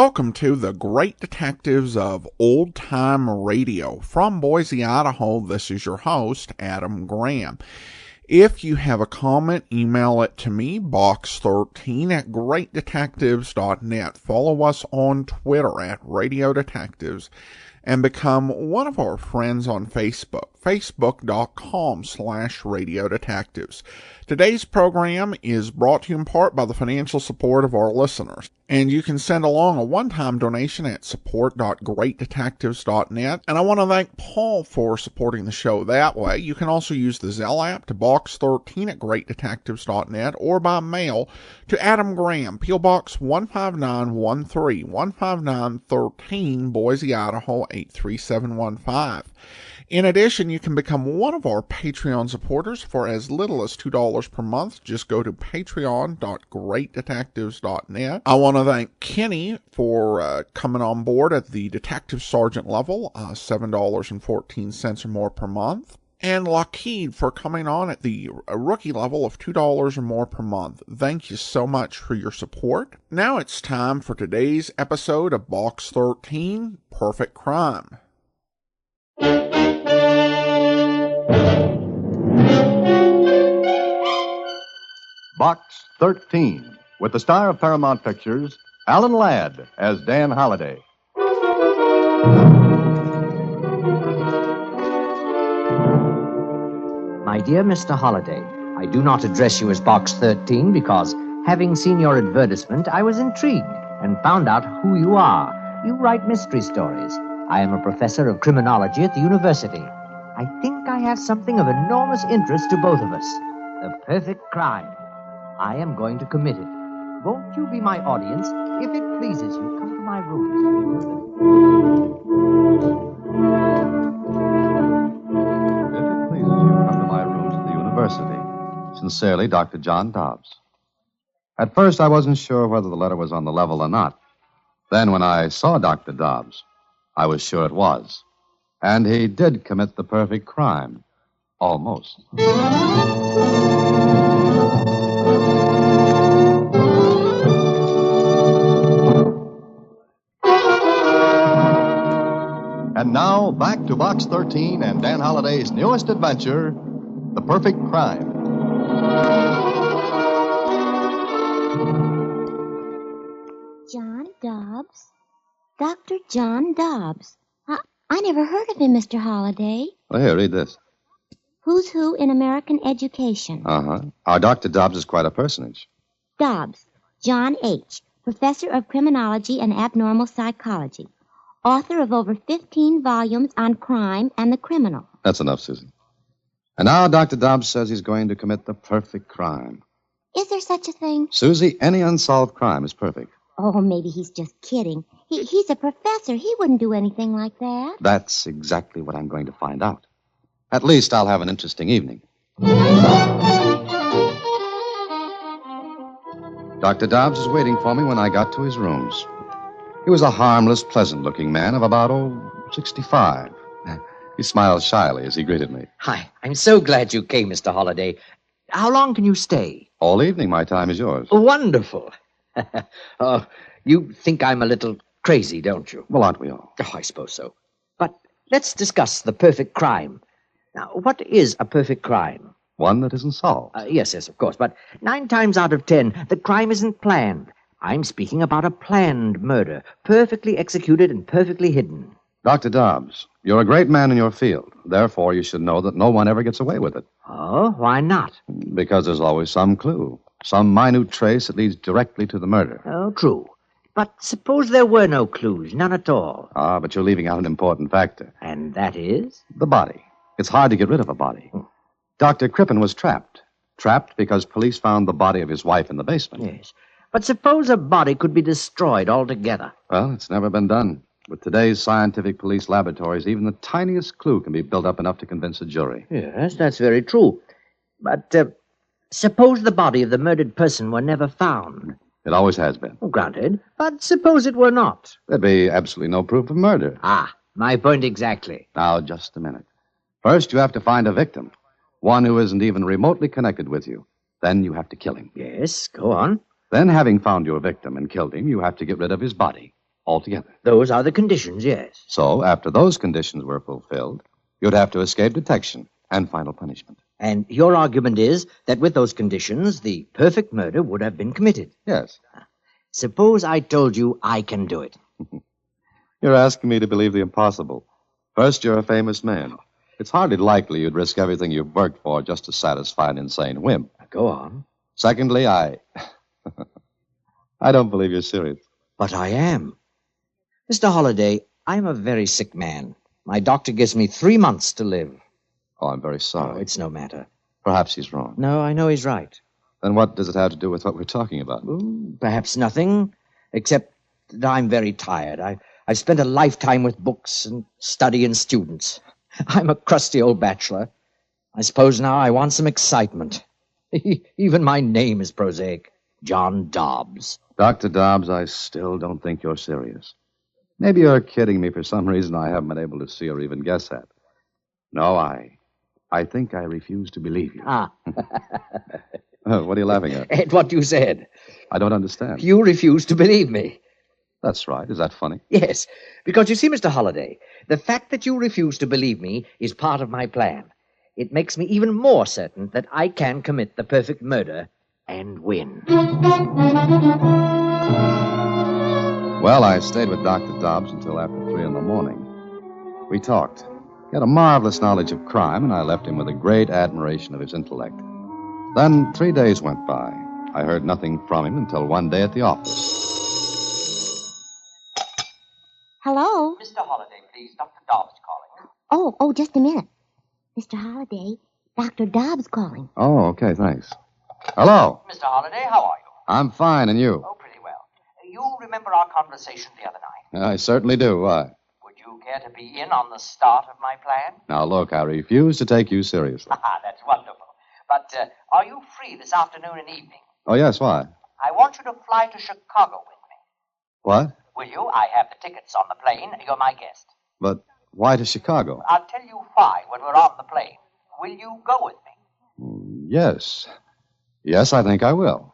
Welcome to the Great Detectives of Old Time Radio. From Boise, Idaho, this is your host, Adam Graham. If you have a comment, email it to me, box13 at greatdetectives.net. Follow us on Twitter at Radio Detectives and become one of our friends on Facebook, facebook.com/Radio Detectives. Today's program is brought to you in part by the financial support of our listeners. And you can send along a one-time donation at support.greatdetectives.net. And I want to thank Paul for supporting the show that way. You can also use the Zelle app to box13 at greatdetectives.net or by mail to Adam Graham, P.O. Box 15913, 15913, Boise, Idaho 83715. In addition, you can become one of our Patreon supporters for as little as $2 per month. Just go to patreon.greatdetectives.net. I want to thank Kenny for coming on board at the detective sergeant level, $7.14 or more per month. And Lockheed for coming on at the rookie level of $2 or more per month. Thank you so much for your support. Now it's time for today's episode of Box 13, Perfect Crime. Box 13, with the star of Paramount Pictures, Alan Ladd, as Dan Holliday. My dear Mr. Holliday, I do not address you as Box 13 because, having seen your advertisement, I was intrigued and found out who you are. You write mystery stories. I am a professor of criminology at the university. I think I have something of enormous interest to both of us. The perfect crime. I am going to commit it. Won't you be my audience? If it pleases you, come to my rooms. If it pleases you, come to my rooms at the university. Sincerely, Dr. John Dobbs. At first, I wasn't sure whether the letter was on the level or not. Then, when I saw Dr. Dobbs, I was sure it was. And he did commit the perfect crime. Almost. And now, back to Box 13 and Dan Holliday's newest adventure, The Perfect Crime. John Dobbs? Dr. John Dobbs. I never heard of him, Mr. Holliday. Well, here, read this. Who's Who in American Education. Uh-huh. Our Dr. Dobbs is quite a personage. Dobbs, John H., Professor of Criminology and Abnormal Psychology. Author of over 15 volumes on crime and the criminal. That's enough, Susan. And now Dr. Dobbs says he's going to commit the perfect crime. Is there such a thing? Susie, any unsolved crime is perfect. Oh, maybe he's just kidding. He's a professor. He wouldn't do anything like that. That's exactly what I'm going to find out. At least I'll have an interesting evening. Dr. Dobbs was waiting for me when I got to his rooms. He was a harmless, pleasant-looking man of about, 65. He smiled shyly as he greeted me. Hi, I'm so glad you came, Mr. Holliday. How long can you stay? All evening, my time is yours. Wonderful. You think I'm a little crazy, don't you? Well, aren't we all? Oh, I suppose so. But let's discuss the perfect crime. Now, what is a perfect crime? One that isn't solved. Yes, of course. But 9 times out of 10, the crime isn't planned. I'm speaking about a planned murder, perfectly executed and perfectly hidden. Dr. Dobbs, you're a great man in your field. Therefore, you should know that no one ever gets away with it. Oh, why not? Because there's always some clue, some minute trace that leads directly to the murder. Oh, true. But suppose there were no clues, none at all. But you're leaving out an important factor. And that is? The body. It's hard to get rid of a body. Dr. Crippen was trapped. Trapped because police found the body of his wife in the basement. Yes. But suppose a body could be destroyed altogether. Well, it's never been done. With today's scientific police laboratories, even the tiniest clue can be built up enough to convince a jury. Yes, that's very true. But suppose the body of the murdered person were never found. It always has been. Granted. But suppose it were not. There'd be absolutely no proof of murder. My point exactly. Now, just a minute. First, you have to find a victim. One who isn't even remotely connected with you. Then you have to kill him. Yes, go on. Then, having found your victim and killed him, you have to get rid of his body. altogether. Those are the conditions, yes. So, after those conditions were fulfilled, you'd have to escape detection and final punishment. And your argument is that with those conditions, the perfect murder would have been committed. Yes. Suppose I told you I can do it. You're asking me to believe the impossible. First, you're a famous man. It's hardly likely you'd risk everything you've worked for just to satisfy an insane whim. Go on. Secondly, I don't believe you're serious. But I am. Mr. Holliday, I'm a very sick man. My doctor gives me 3 months to live. Oh, I'm very Oh, sorry. it's no matter. Perhaps he's wrong. No, I know he's right. Then what does it have to do with what we're talking about? Perhaps nothing, except that I'm very tired. I've spent a lifetime with books and study and students. I'm a crusty old bachelor. I suppose now I want some excitement. Even my name is prosaic. John Dobbs. Dr. Dobbs, I still don't think you're serious. Maybe you're kidding me for some reason I haven't been able to see or even guess at. No, I think I refuse to believe you. Ah. What are you laughing at? At what you said. I don't understand. You refuse to believe me. That's right. Is that funny? Yes, because you see, Mr. Holliday, the fact that you refuse to believe me is part of my plan. It makes me even more certain that I can commit the perfect murder and win. Well, I stayed with Dr. Dobbs until after 3 a.m. We talked. He had a marvelous knowledge of crime, and I left him with a great admiration of his intellect. Then 3 days went by. I heard nothing from him until one day at the office. Hello? Mr. Holliday, please. Dr. Dobbs calling. Oh, just a minute. Mr. Holliday, Dr. Dobbs calling. Oh, okay, thanks. Hello. Mr. Holliday, how are you? I'm fine, and you? Oh, pretty well. You remember our conversation the other night? I certainly do. Why? Would you care to be in on the start of my plan? Now, look, I refuse to take you seriously. That's wonderful. But are you free this afternoon and evening? Oh, yes, why? I want you to fly to Chicago with me. What? Will you? I have the tickets on the plane. You're my guest. But why to Chicago? I'll tell you why when we're on the plane. Will you go with me? Yes. Yes, I think I will.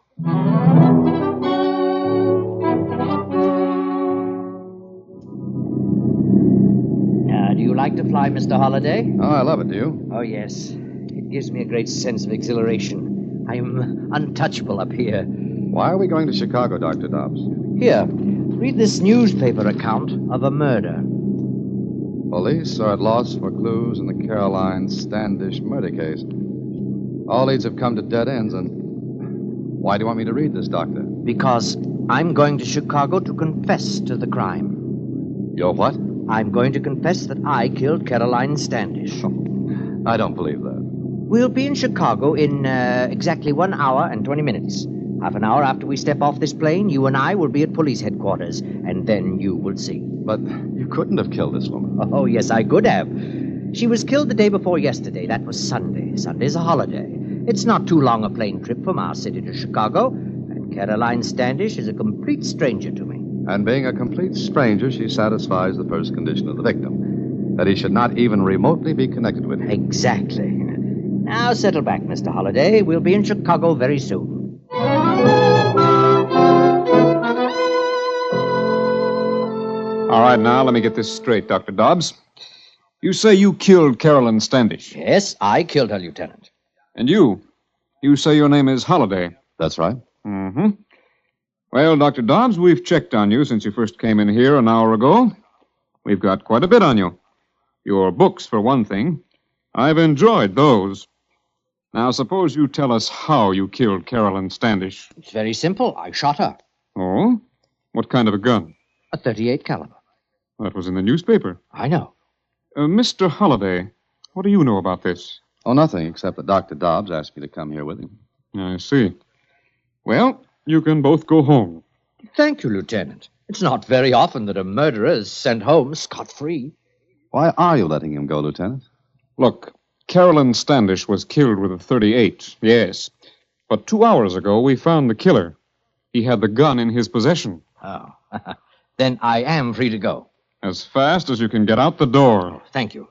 Do you like to fly, Mr. Holliday? Oh, I love it, do you? Oh, yes. It gives me a great sense of exhilaration. I'm untouchable up here. Why are we going to Chicago, Dr. Dobbs? Here, read this newspaper account of a murder. Police are at loss for clues in the Caroline Standish murder case. All leads have come to dead ends, and why do you want me to read this, Doctor? Because I'm going to Chicago to confess to the crime. You're what? I'm going to confess that I killed Caroline Standish. I don't believe that. We'll be in Chicago in exactly 1 hour and 20 minutes. Half an hour after we step off this plane, you and I will be at police headquarters, and then you will see. But you couldn't have killed this woman. Oh, yes, I could have. She was killed the day before yesterday. That was Sunday. Sunday's a holiday. It's not too long a plane trip from our city to Chicago, and Caroline Standish is a complete stranger to me. And being a complete stranger, she satisfies the first condition of the victim, that he should not even remotely be connected with you. Exactly. Now settle back, Mr. Holliday. We'll be in Chicago very soon. All right, now, let me get this straight, Dr. Dobbs. You say you killed Caroline Standish. Yes, I killed her, Lieutenant. And you say your name is Holliday. That's right. Mm-hmm. Well, Dr. Dobbs, we've checked on you since you first came in here an hour ago. We've got quite a bit on you. Your books, for one thing. I've enjoyed those. Now, suppose you tell us how you killed Caroline Standish. It's very simple. I shot her. Oh? What kind of a gun? A .38 caliber. That was in the newspaper. I know. Mr. Holliday, what do you know about this? Oh, nothing, except that Dr. Dobbs asked me to come here with him. I see. Well, you can both go home. Thank you, Lieutenant. It's not very often that a murderer is sent home scot-free. Why are you letting him go, Lieutenant? Look, Caroline Standish was killed with a .38, yes. But 2 hours ago, we found the killer. He had the gun in his possession. Oh, then I am free to go. As fast as you can get out the door. Thank you.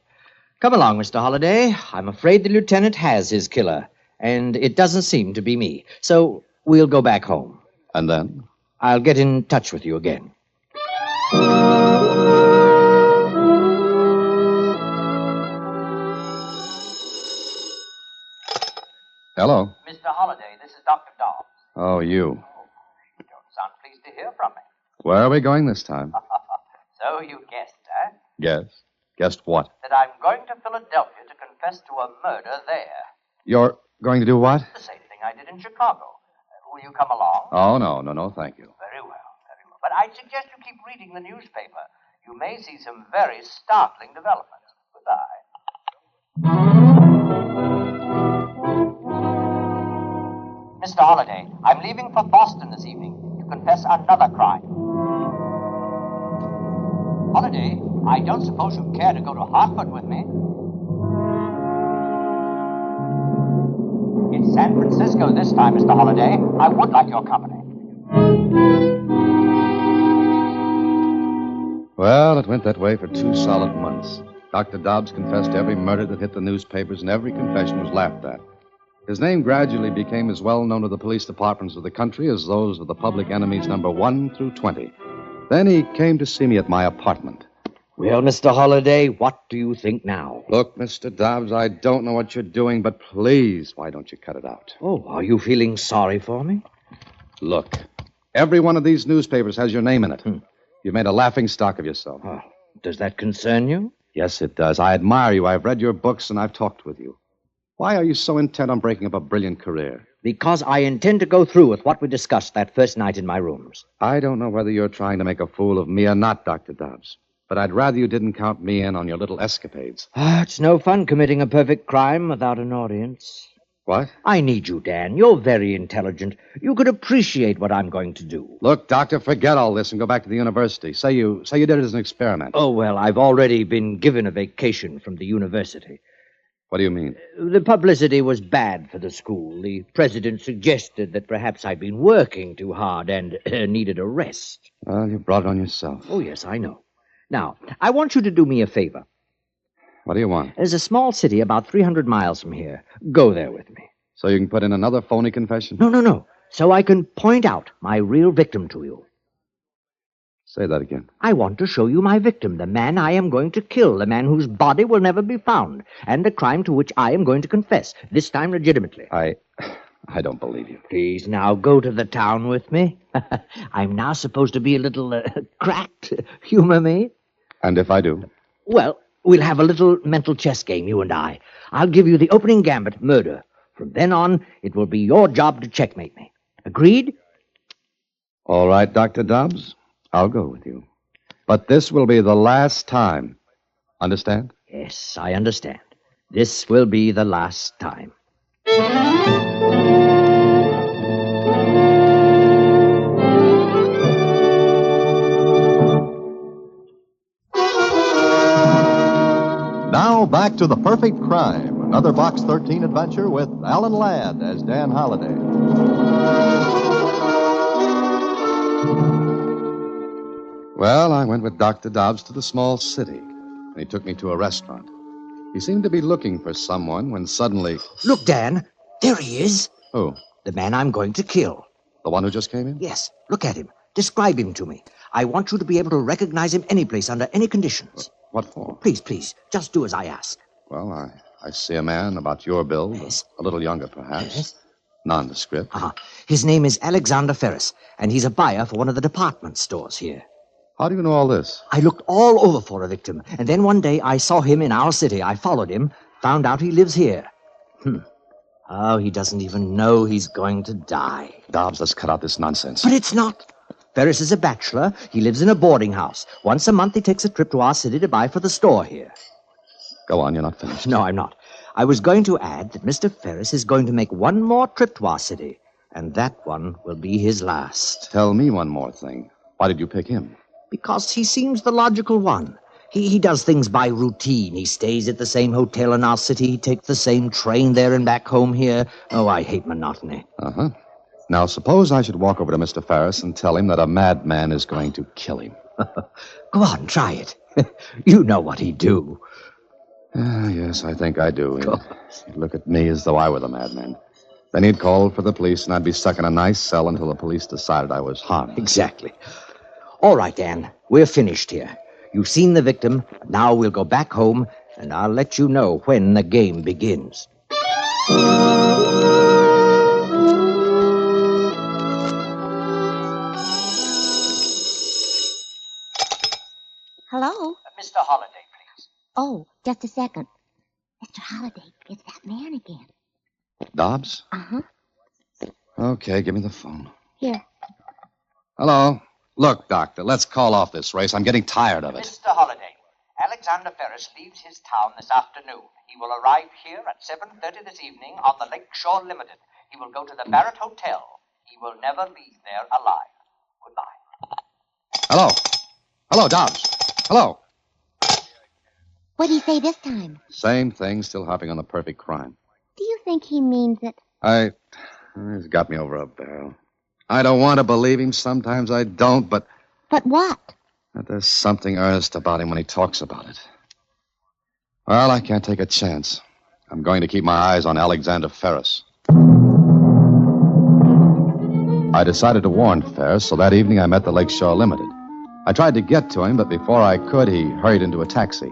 Come along, Mr. Holliday. I'm afraid the lieutenant has his killer, and it doesn't seem to be me. So we'll go back home. And then? I'll get in touch with you again. Holliday. This is Dr. Dobbs. Oh, you. You don't sound pleased to hear from me. Where are we going this time? So you guessed, eh? Guess. Guessed what? That I'm going to Philadelphia to confess to a murder there. You're going to do what? The same thing I did in Chicago. Will you come along? Oh, no, thank you. Very well, very well. But I suggest you keep reading the newspaper. You may see some very startling developments. Goodbye. Mr. Holliday, I'm leaving for Boston this evening to confess another crime. Holliday, I don't suppose you'd care to go to Hartford with me? It's San Francisco this time, Mr. Holliday. I would like your company. Well, it went that way for 2 solid months. Dr. Dobbs confessed to every murder that hit the newspapers, and every confession was laughed at. His name gradually became as well known to the police departments of the country as those of the public enemies number 1 through 20. Then he came to see me at my apartment. Well, Mr. Holliday, what do you think now? Look, Mr. Dobbs, I don't know what you're doing, but please, why don't you cut it out? Oh, are you feeling sorry for me? Look, every one of these newspapers has your name in it. You've made a laughingstock of yourself. Oh, does that concern you? Yes, it does. I admire you. I've read your books, and I've talked with you. Why are you so intent on breaking up a brilliant career? Because I intend to go through with what we discussed that first night in my rooms. I don't know whether you're trying to make a fool of me or not, Dr. Dobbs. But I'd rather you didn't count me in on your little escapades. It's no fun committing a perfect crime without an audience. What? I need you, Dan. You're very intelligent. You could appreciate what I'm going to do. Look, Doctor, forget all this and go back to the university. Say you did it as an experiment. Oh, well, I've already been given a vacation from the university. What do you mean? The publicity was bad for the school. The president suggested that perhaps I'd been working too hard and needed a rest. Well, you brought it on yourself. Oh, yes, I know. Now, I want you to do me a favor. What do you want? There's a small city about 300 miles from here. Go there with me. So you can put in another phony confession? No. So I can point out my real victim to you. Say that again. I want to show you my victim, the man I am going to kill, the man whose body will never be found, and the crime to which I am going to confess, this time legitimately. I don't believe you. Please, now go to the town with me. I'm now supposed to be a little cracked. Humor me. And if I do? Well, we'll have a little mental chess game, you and I. I'll give you the opening gambit, murder. From then on, it will be your job to checkmate me. Agreed? All right, Dr. Dobbs. I'll go with you. But this will be the last time. Understand? Yes, I understand. This will be the last time. Now back to The Perfect Crime, another Box 13 adventure with Alan Ladd as Dan Holliday. Well, I went with Dr. Dobbs to the small city, and he took me to a restaurant. He seemed to be looking for someone when suddenly... Look, Dan, there he is. Who? The man I'm going to kill. The one who just came in? Yes, look at him. Describe him to me. I want you to be able to recognize him any place, under any conditions. What for? Please, just do as I ask. Well, I see a man about your build. Yes. A little younger, perhaps. Yes. Nondescript. His name is Alexander Ferris, and he's a buyer for one of the department stores here. How do you know all this? I looked all over for a victim, and then one day I saw him in our city. I followed him, found out he lives here. Oh, he doesn't even know he's going to die. Dobbs, let's cut out this nonsense. But it's not. Ferris is a bachelor. He lives in a boarding house. Once a month he takes a trip to our city to buy for the store here. Go on, you're not finished. No, I'm not. I was going to add that Mr. Ferris is going to make one more trip to our city, and that one will be his last. Tell me one more thing. Why did you pick him? Because he seems the logical one. He does things by routine. He stays at the same hotel in our city. He takes the same train there and back home here. Oh, I hate monotony. Uh-huh. Now, suppose I should walk over to Mr. Ferris and tell him that a madman is going to kill him. Go on, try it. You know what he'd do. Yes, I think I do. He'd look at me as though I were the madman. Then he'd call for the police, and I'd be stuck in a nice cell until the police decided I was harmless. Exactly. All right, Dan. We're finished here. You've seen the victim. Now we'll go back home, and I'll let you know when the game begins. Mr. Holliday, please. Oh, just a second. Mr. Holliday, it's that man again. Dobbs? Uh-huh. Okay, give me the phone. Here. Hello. Look, Doctor, let's call off this race. I'm getting tired of it. Mr. Holliday, Alexander Ferris leaves his town this afternoon. He will arrive here at 7:30 this evening on the Lakeshore Limited. He will go to the Barrett Hotel. He will never leave there alive. Goodbye. Hello. Hello, Dobbs. Hello. What did he say this time? Same thing, still harping on the perfect crime. Do you think he means it? He's got me over a barrel. I don't want to believe him. Sometimes I don't, but But what? there's something earnest about him when he talks about it. Well, I can't take a chance. I'm going to keep my eyes on Alexander Ferris. I decided to warn Ferris, so that evening I met the Lakeshore Limited. I tried to get to him, but before I could, he hurried into a taxi.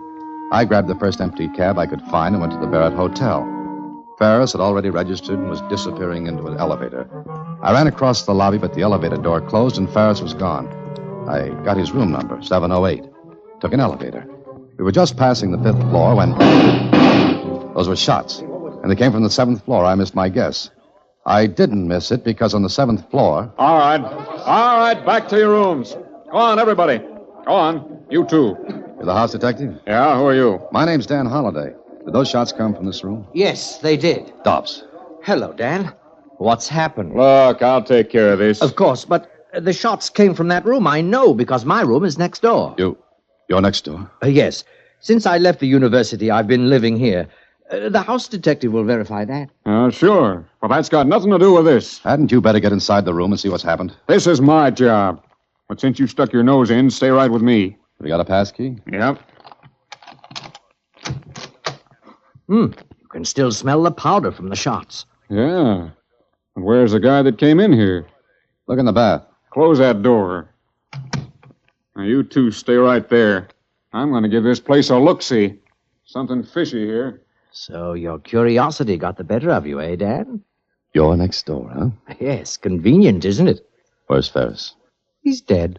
I grabbed the first empty cab I could find and went to the Barrett Hotel. Ferris had already registered and was disappearing into an elevator. I ran across the lobby, but the elevator door closed and Ferris was gone. I got his room number, 708. Took an elevator. We were just passing the 5th floor when... Those were shots, and they came from the 7th floor. I missed my guess. I didn't miss it because on the 7th floor... All right, back to your rooms. Go on, everybody. Go on. You too. You're the house detective? Yeah, who are you? My name's Dan Holliday. Did those shots come from this room? Yes, they did. Dobbs. Hello, Dan. What's happened? Look, I'll take care of this. Of course, but the shots came from that room. I know, because my room is next door. You're next door? Yes. Since I left the university, I've been living here. The house detective will verify that. Sure. But that's got nothing to do with this. Hadn't you better get inside the room and see what's happened? This is my job. But since you stuck your nose in, stay right with me. Have you got a pass key? Yep. You can still smell the powder from the shots. Yeah. And where's the guy that came in here? Look in the bath. Close that door. Now, you two stay right there. I'm going to give this place a look-see. Something fishy here. So your curiosity got the better of you, eh, Dan? You're next door, huh? Yes, convenient, isn't it? Where's Ferris? He's dead.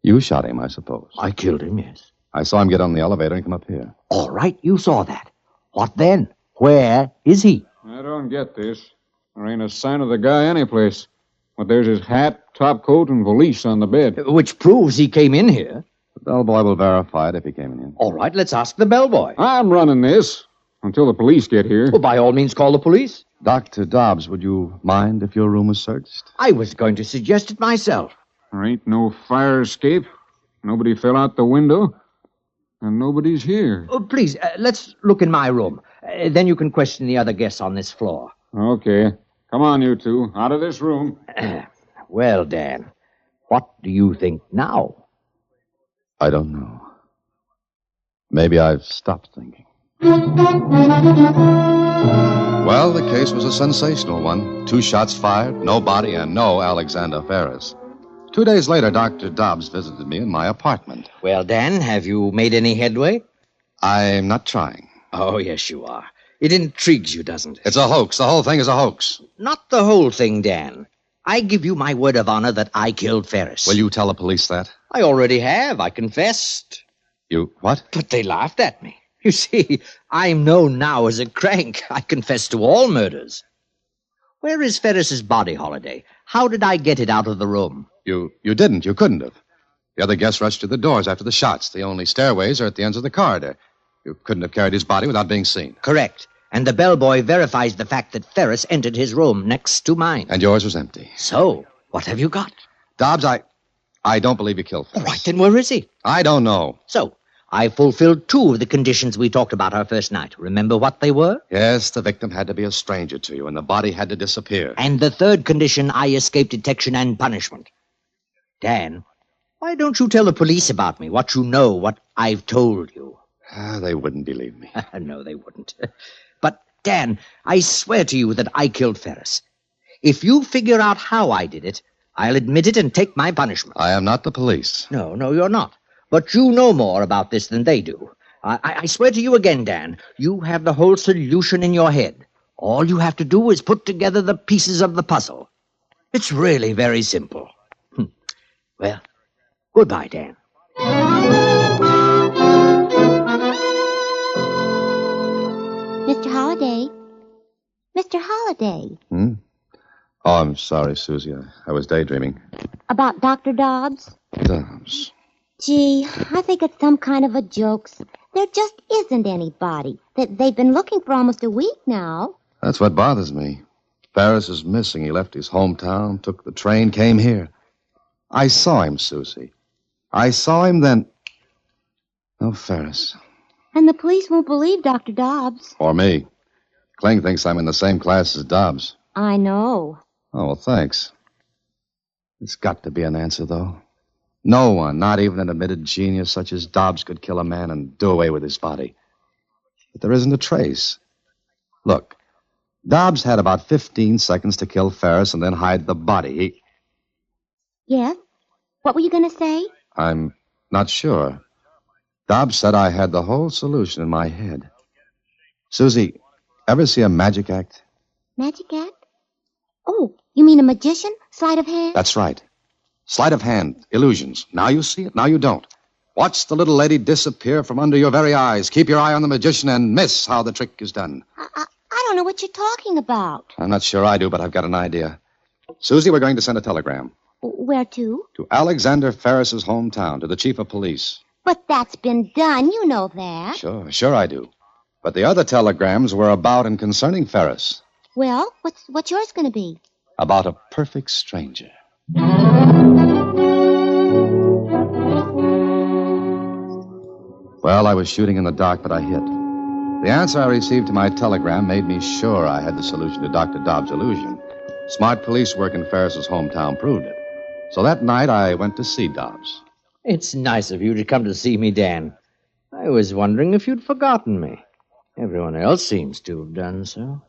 You shot him, I suppose. I killed him, yes. I saw him get on the elevator and come up here. All right, you saw that. What then? Where is he? I don't get this. There ain't a sign of the guy anyplace. But there's his hat, top coat, and valise on the bed. Which proves he came in here. The bellboy will verify it if he came in here. All right, let's ask the bellboy. I'm running this until the police get here. Well, by all means, call the police. Dr. Dobbs, would you mind if your room was searched? I was going to suggest it myself. There ain't no fire escape. Nobody fell out the window. And nobody's here. Oh, please, let's look in my room. Then you can question the other guests on this floor. Okay. Come on, you two. Out of this room. Well, Dan, what do you think now? I don't know. Maybe I've stopped thinking. Well, the case was a sensational one. 2 shots fired, no body, and no Alexander Ferris. 2 days later, Dr. Dobbs visited me in my apartment. Well, Dan, have you made any headway? I'm not trying. Oh, yes, you are. It intrigues you, doesn't it? It's a hoax. The whole thing is a hoax. Not the whole thing, Dan. I give you my word of honor that I killed Ferris. Will you tell the police that? I already have. I confessed. You what? But they laughed at me. You see, I'm known now as a crank. I confess to all murders. Where is Ferris's body, Holliday? How did I get it out of the room? You didn't. You couldn't have. The other guests rushed to the doors after the shots. The only stairways are at the ends of the corridor. You couldn't have carried his body without being seen. Correct. And the bellboy verifies the fact that Ferris entered his room next to mine. And yours was empty. So, what have you got? Dobbs, I don't believe you killed Ferris. All right, then where is he? I don't know. So, I fulfilled 2 of the conditions we talked about our first night. Remember what they were? Yes, the victim had to be a stranger to you, and the body had to disappear. And the 3rd condition, I escaped detection and punishment. Dan, why don't you tell the police about me, what you know, what I've told you? They wouldn't believe me. No, they wouldn't. But, Dan, I swear to you that I killed Ferris. If you figure out how I did it, I'll admit it and take my punishment. I am not the police. No, you're not. But you know more about this than they do. I swear to you again, Dan, you have the whole solution in your head. All you have to do is put together the pieces of the puzzle. It's really very simple. Well, goodbye, Dan. Mr. Holliday. Oh, I'm sorry, Susie. I was daydreaming. About Dr. Dobbs? Dobbs. Gee, I think it's some kind of a joke. There just isn't anybody. They've been looking for almost a week now. That's what bothers me. Ferris is missing. He left his hometown, took the train, came here. I saw him, Susie. I saw him then. No Ferris. And the police won't believe Dr. Dobbs. Or me. Kling thinks I'm in the same class as Dobbs. I know. Oh, well, thanks. There's got to be an answer, though. No one, not even an admitted genius such as Dobbs, could kill a man and do away with his body. But there isn't a trace. Look, Dobbs had about 15 seconds to kill Ferris and then hide the body. Yes? What were you going to say? I'm not sure. Dobbs said I had the whole solution in my head. Susie, ever see a magic act? Magic act? Oh, you mean a magician? Sleight of hand? That's right. Sleight of hand, illusions. Now you see it, now you don't. Watch the little lady disappear from under your very eyes. Keep your eye on the magician and miss how the trick is done. I don't know what you're talking about. I'm not sure I do, but I've got an idea. Susie, we're going to send a telegram. Where to? To Alexander Ferris's hometown, to the chief of police. But that's been done. You know that. Sure I do. But the other telegrams were about and concerning Ferris. Well, what's yours going to be? About a perfect stranger. Well, I was shooting in the dark, but I hit. The answer I received to my telegram made me sure I had the solution to Dr. Dobbs' illusion. Smart police work in Ferris's hometown proved it. So that night, I went to see Dobbs. It's nice of you to come to see me, Dan. I was wondering if you'd forgotten me. Everyone else seems to have done so.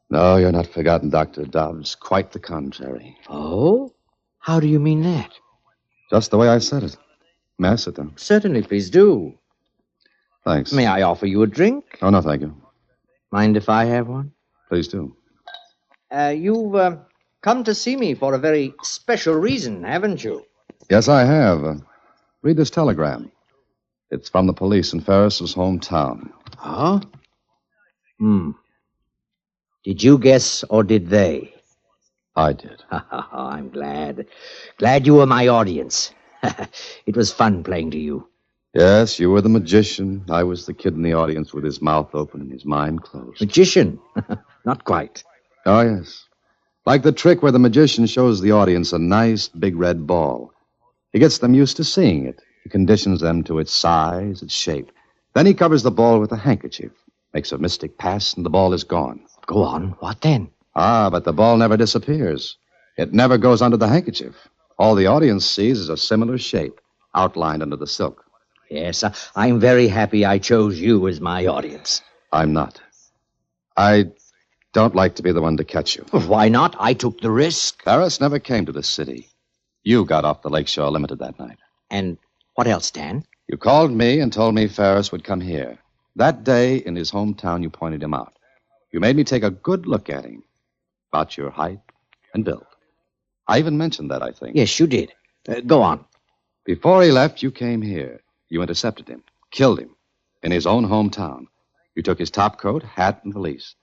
No, you're not forgotten, Dr. Dobbs. Quite the contrary. Oh? How do you mean that? Just the way I said it. May I sit down? Certainly, please do. Thanks. May I offer you a drink? Oh, no, thank you. Mind if I have one? Please do. You've come to see me for a very special reason, haven't you? Yes, I have. Read this telegram. It's from the police in Ferris's hometown. Huh? Did you guess, or did they? I did. I'm glad. Glad you were my audience. It was fun playing to you. Yes, you were the magician. I was the kid in the audience with his mouth open and his mind closed. Magician? Not quite. Oh, yes. Like the trick where the magician shows the audience a nice big red ball. He gets them used to seeing it. He conditions them to its size, its shape. Then he covers the ball with a handkerchief, makes a mystic pass, and the ball is gone. Go on. What then? But the ball never disappears. It never goes under the handkerchief. All the audience sees is a similar shape, outlined under the silk. Yes, I'm very happy I chose you as my audience. I'm not. I don't like to be the one to catch you. Why not? I took the risk. Ferris never came to this city. You got off the Lakeshore Limited that night. And what else, Dan? You called me and told me Ferris would come here. That day, in his hometown, you pointed him out. You made me take a good look at him. About your height and build. I even mentioned that, I think. Yes, you did. Go on. Before he left, you came here. You intercepted him, killed him, in his own hometown. You took his top coat, hat, and valise.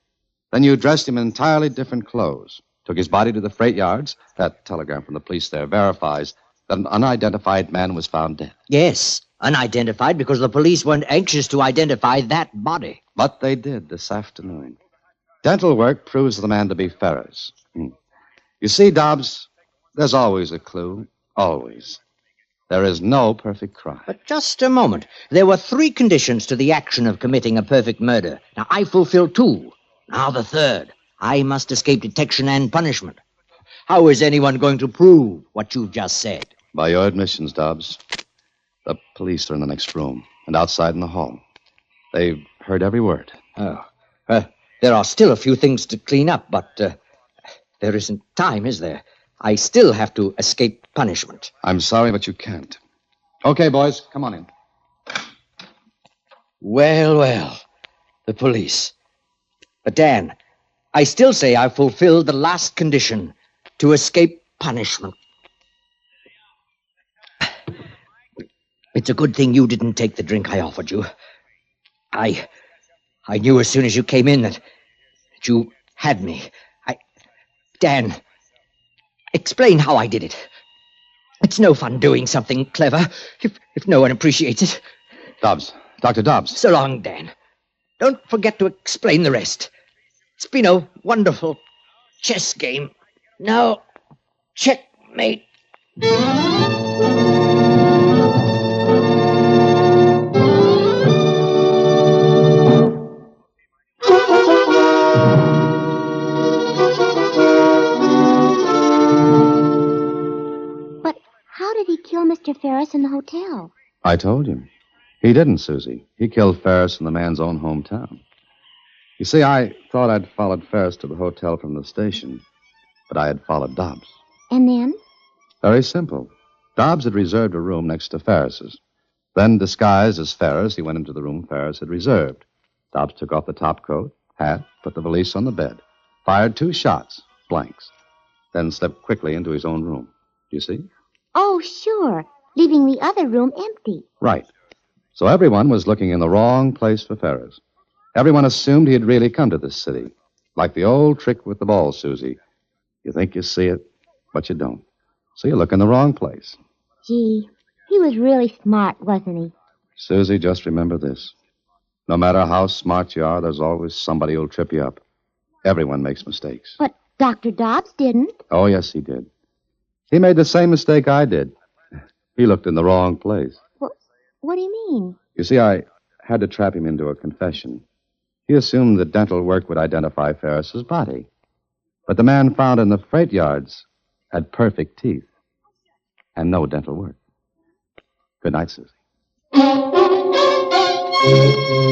Then you dressed him in entirely different clothes, took his body to the freight yards. That telegram from the police there verifies that an unidentified man was found dead. Yes, unidentified because the police weren't anxious to identify that body. But they did this afternoon. Dental work proves the man to be Ferris. You see, Dobbs, there's always a clue. Always. There is no perfect crime. But just a moment. There were 3 conditions to the action of committing a perfect murder. Now, I fulfilled 2. Now the 3rd. I must escape detection and punishment. How is anyone going to prove what you've just said? By your admissions, Dobbs. The police are in the next room and outside in the hall. They've heard every word. Oh. There are still a few things to clean up, but there isn't time, is there? I still have to escape punishment. I'm sorry, but you can't. Okay, boys, come on in. Well, the police. But, Dan, I still say I've fulfilled the last condition, to escape punishment. It's a good thing you didn't take the drink I offered you. I knew as soon as you came in that you had me. Dan, explain how I did it. It's no fun doing something clever if no one appreciates it. Dobbs. Dr. Dobbs. So long, Dan. Don't forget to explain the rest. It's been a wonderful chess game. Now, checkmate. But how did he kill Mr. Ferris in the hotel? I told you. He didn't, Susie. He killed Ferris in the man's own hometown. You see, I thought I'd followed Ferris to the hotel from the station, but I had followed Dobbs. And then? Very simple. Dobbs had reserved a room next to Ferris's. Then, disguised as Ferris, he went into the room Ferris had reserved. Dobbs took off the topcoat, hat, put the valise on the bed, fired 2 shots, blanks, then slipped quickly into his own room. Do you see? Oh, sure. Leaving the other room empty. Right. So everyone was looking in the wrong place for Ferris. Everyone assumed he had really come to this city. Like the old trick with the ball, Susie. You think you see it, but you don't. So you look in the wrong place. Gee, he was really smart, wasn't he? Susie, just remember this. No matter how smart you are, there's always somebody who'll trip you up. Everyone makes mistakes. But Dr. Dobbs didn't. Oh, yes, he did. He made the same mistake I did. He looked in the wrong place. What do you mean? You see, I had to trap him into a confession. He assumed that dental work would identify Ferris's body. But the man found in the freight yards had perfect teeth and no dental work. Good night, Susie.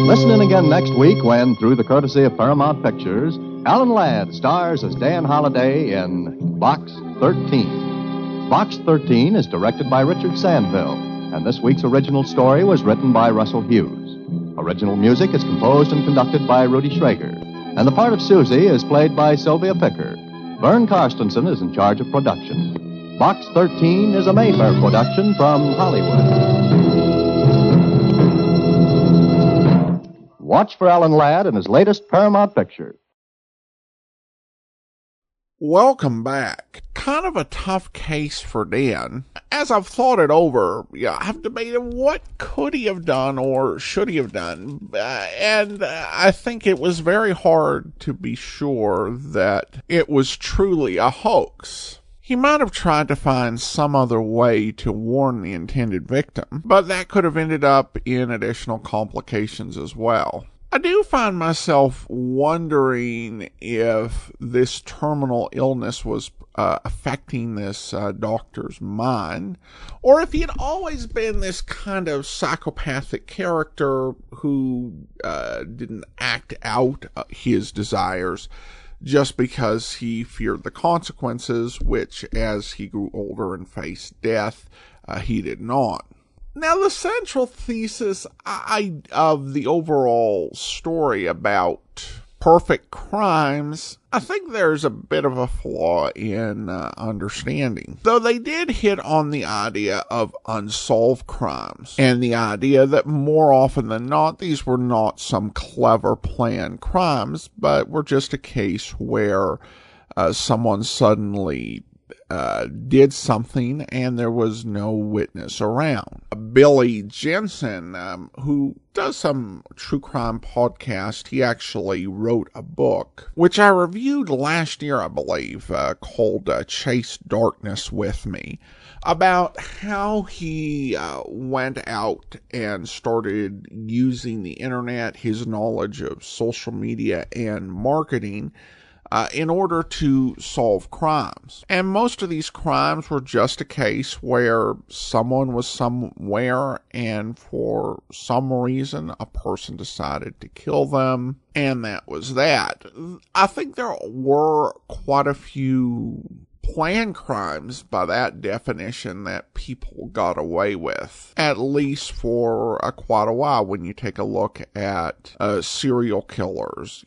Listen in again next week when, through the courtesy of Paramount Pictures, Alan Ladd stars as Dan Holliday in Box 13. Box 13 is directed by Richard Sandville, and this week's original story was written by Russell Hughes. Original music is composed and conducted by Rudy Schrager, and the part of Susie is played by Sylvia Picker. Vern Karstensen is in charge of production. Box 13 is a Mayfair production from Hollywood. Watch for Alan Ladd in his latest Paramount picture. Welcome back. Kind of a tough case for Dan. As I've thought it over, I've debated what could he have done or should he have done. And I think it was very hard to be sure that it was truly a hoax. He might have tried to find some other way to warn the intended victim, but that could have ended up in additional complications as well. I do find myself wondering if this terminal illness was affecting this doctor's mind, or if he had always been this kind of psychopathic character who didn't act out his desires just because he feared the consequences, which, as he grew older and faced death, he did not. Now, the central thesis of the overall story about perfect crimes, I think there's a bit of a flaw in understanding. Though they did hit on the idea of unsolved crimes, and the idea that more often than not, these were not some clever planned crimes, but were just a case where someone suddenly did something and there was no witness around. Billy Jensen, who does some true crime podcast, he actually wrote a book, which I reviewed last year, I believe, called Chase Darkness With Me, about how he went out and started using the internet, his knowledge of social media and marketing, in order to solve crimes. And most of these crimes were just a case where someone was somewhere and for some reason a person decided to kill them, and that was that. I think there were quite a few planned crimes by that definition that people got away with, at least for quite a while. When you take a look at serial killers,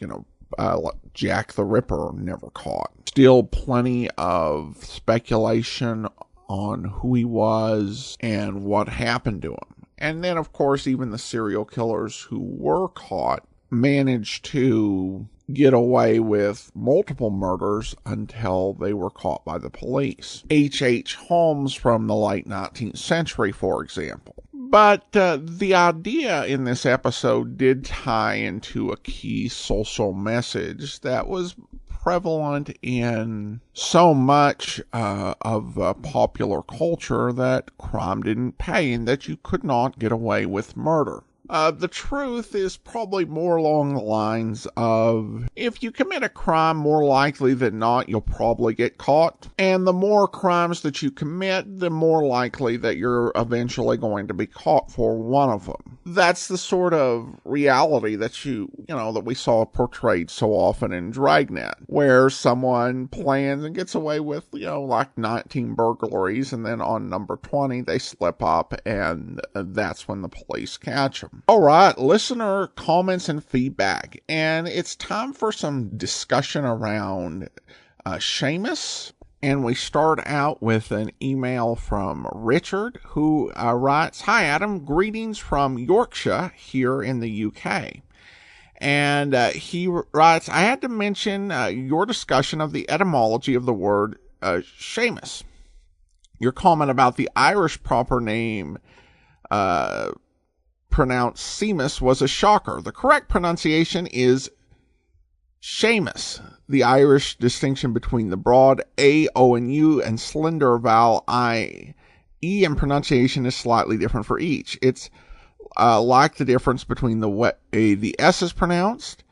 Jack the Ripper, never caught. Still plenty of speculation on who he was and what happened to him. And then, of course, even the serial killers who were caught managed to get away with multiple murders until they were caught by the police. H. Holmes from the late 19th century, for example. But the idea in this episode did tie into a key social message that was prevalent in so much of popular culture, that crime didn't pay and that you could not get away with murder. The truth is probably more along the lines of, if you commit a crime, more likely than not, you'll probably get caught. And the more crimes that you commit, the more likely that you're eventually going to be caught for one of them. That's the sort of reality that that we saw portrayed so often in Dragnet, where someone plans and gets away with, like 19 burglaries, and then on number 20, they slip up, and that's when the police catch them. All right, listener comments and feedback. And it's time for some discussion around Seamus. And we start out with an email from Richard, who writes, "Hi, Adam. Greetings from Yorkshire here in the UK." And he writes, "I had to mention your discussion of the etymology of the word Seamus. Your comment about the Irish proper name pronounced Seamus was a shocker. The correct pronunciation is Seamus. The Irish distinction between the broad A, O, and U and slender vowel I, E in pronunciation is slightly different for each. It's like the difference between the way the S is pronounced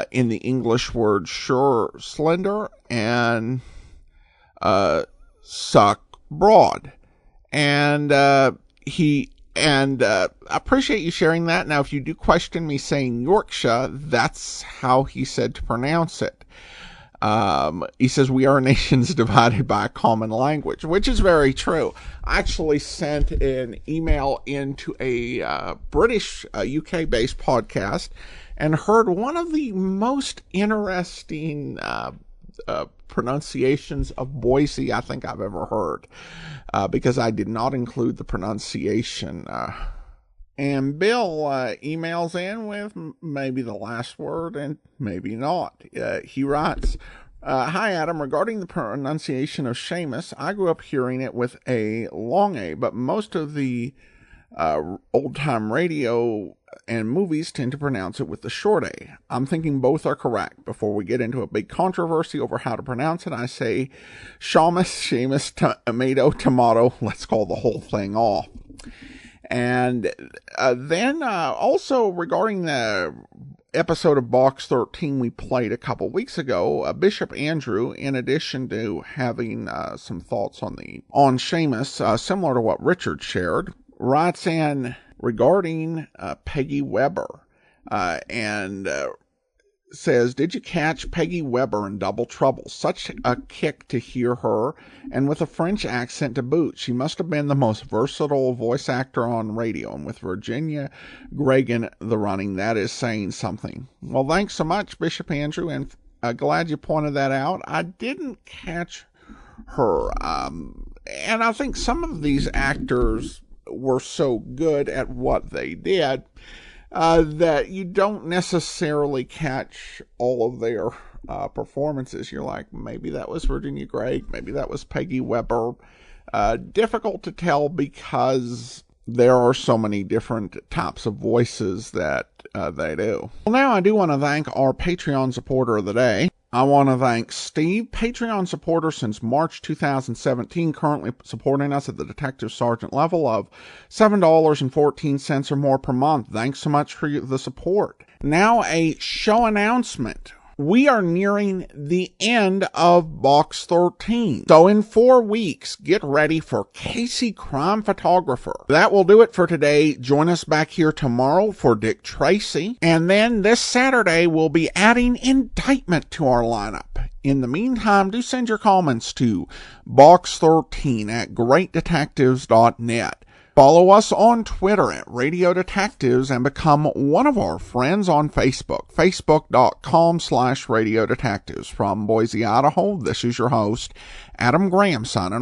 in the English word sure, slender, and suck, broad." And I appreciate you sharing that. Now, if you do question me saying Yorkshire, that's how he said to pronounce it. He says, "We are nations divided by a common language," which is very true. I actually sent an email into a British, UK-based podcast and heard one of the most interesting pronunciations of Boise I think I've ever heard, because I did not include the pronunciation. And Bill emails in with maybe the last word and maybe not. He writes, "Hi, Adam. Regarding the pronunciation of Seamus, I grew up hearing it with a long A, but most of the old-time radio and movies tend to pronounce it with the short A. I'm thinking both are correct. Before we get into a big controversy over how to pronounce it, I say Seamus, tomato. Let's call the whole thing off." And then also regarding the episode of Box 13 we played a couple weeks ago, Bishop Andrew, in addition to having some thoughts on Seamus, similar to what Richard shared, writes in regarding Peggy Webber and says, "Did you catch Peggy Webber in Double Trouble? Such a kick to hear her, and with a French accent to boot. She must have been the most versatile voice actor on radio, and with Virginia Gregg in the running, that is saying something." Well, thanks so much, Bishop Andrew, and glad you pointed that out. I didn't catch her, and I think some of these actors were so good at what they did that you don't necessarily catch all of their performances. You're like, maybe that was Virginia Gregg, maybe that was Peggy Webber. Difficult to tell because there are so many different types of voices that they do. Well, now I do want to thank our Patreon supporter of the day. I want to thank Steve, Patreon supporter since March 2017, currently supporting us at the Detective Sergeant level of $7.14 or more per month. Thanks so much for the support. Now a show announcement. We are nearing the end of Box 13. So in 4 weeks, get ready for Casey Crime Photographer. That will do it for today. Join us back here tomorrow for Dick Tracy. And then this Saturday, we'll be adding Indictment to our lineup. In the meantime, do send your comments to box13@greatdetectives.net. Follow us on Twitter at Radio Detectives and become one of our friends on Facebook, facebook.com/Radio Detectives. From Boise, Idaho, this is your host, Adam Graham, signing